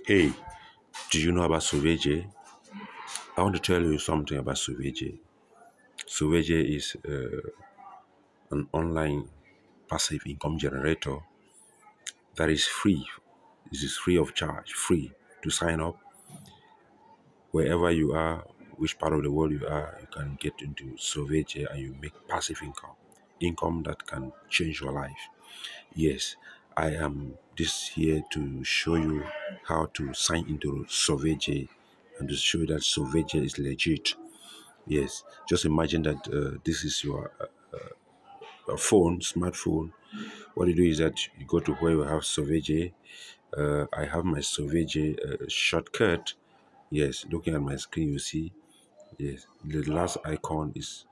Hey, do you know about Sauvager? I want to tell you something about Sauvager. Sauvager is an online passive income generator that is free. This is free of charge, free to sign up. Wherever you are, which part of the world you are, you can get into Sauvager and you make passive income. Income that can change your life. Yes, I am this here to show you how to sign into Sauvager and to show you that Sauvager is legit. Yes, just imagine that this is your phone, smartphone. What you do is that you go to where you have Sauvager. I have my Sauvager shortcut. Yes, looking at my screen, you see. Yes, the last icon is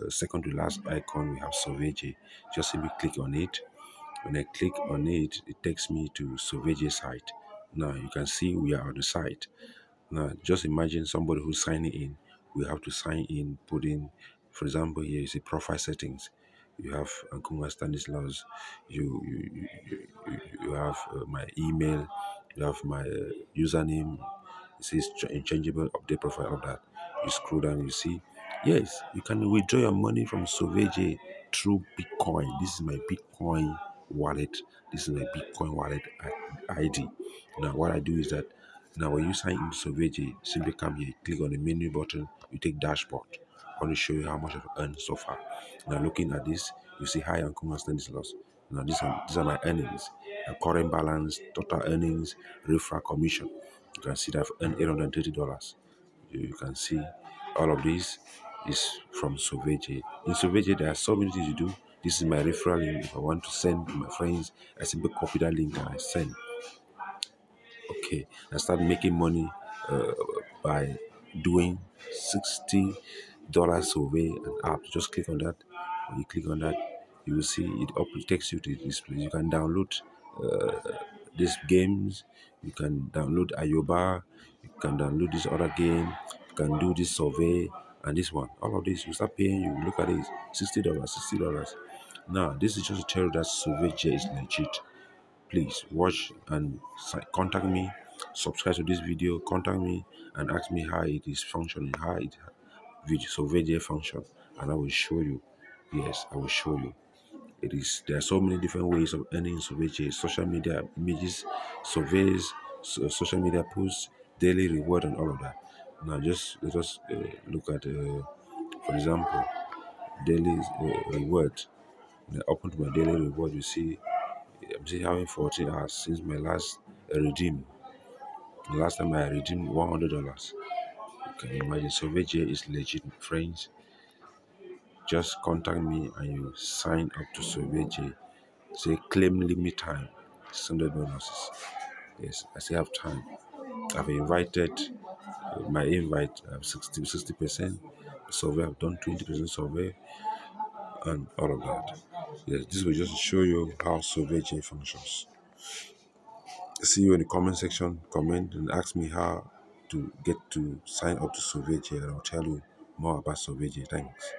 second to last icon. We have Sauvager. Just simply click on it. When I click on it, it takes me to Sauvager site. Now you can see we are on the site. Now just imagine somebody who's signing in. We have to sign in, put in, for example, here you see profile settings. You have Nkrumah Stanislaus. You have my email. You have my username. It says changeable update profile of that. You scroll down, you see. Yes, you can withdraw your money from Sauvager through Bitcoin. This is my Bitcoin wallet. This is my Bitcoin wallet ID. Now, what I do is that now when you sign into Sauvager, simply come here, click on the menu button, you take dashboard. I want to show you how much I've earned so far. Now, looking at this, you see hi Nkrumah Stanislaus. Now, these are my earnings. Current balance, total earnings, referral commission. You can see that I've earned $830. You can see all of this is from Sauvager. In Sauvager, there are so many things you do. This is my referral link. If I want to send to my friends, I simply copy that link and I send. Okay, I start making money by doing $60 survey and app. Just click on that. When you click on that, you will see it takes you to this place. You can download these games. You can download Ayoba. You can download this other game. You can do this survey and this one. All of this, you start paying. You look at it, $60. Now, this is just to tell you that Sauvager is legit. Please watch and contact me, subscribe to this video, contact me and ask me how it is functioning, how it Sauvager function, and I will show you. Yes, I will show you. There are so many different ways of earning Sauvager: social media images, surveys, social media posts, daily reward, and all of that. Now just let us look at for example, daily reward. When I open to my daily reward, you see I'm still having 14 hours since my last redeem. The last time I redeemed $100. You can imagine. Sauvager is legit, friends. Just contact me and you sign up to Sauvager. Say claim limit time. $100 bonuses. Yes, I still have time. I've invited my invite. I have 60%. Survey. I've done 20% survey and all of that. Yes, this will just show you how Sauvager functions. See you in the comment section. Comment and ask me how to get to sign up to Sauvager, and I'll tell you more about Sauvager. Thanks.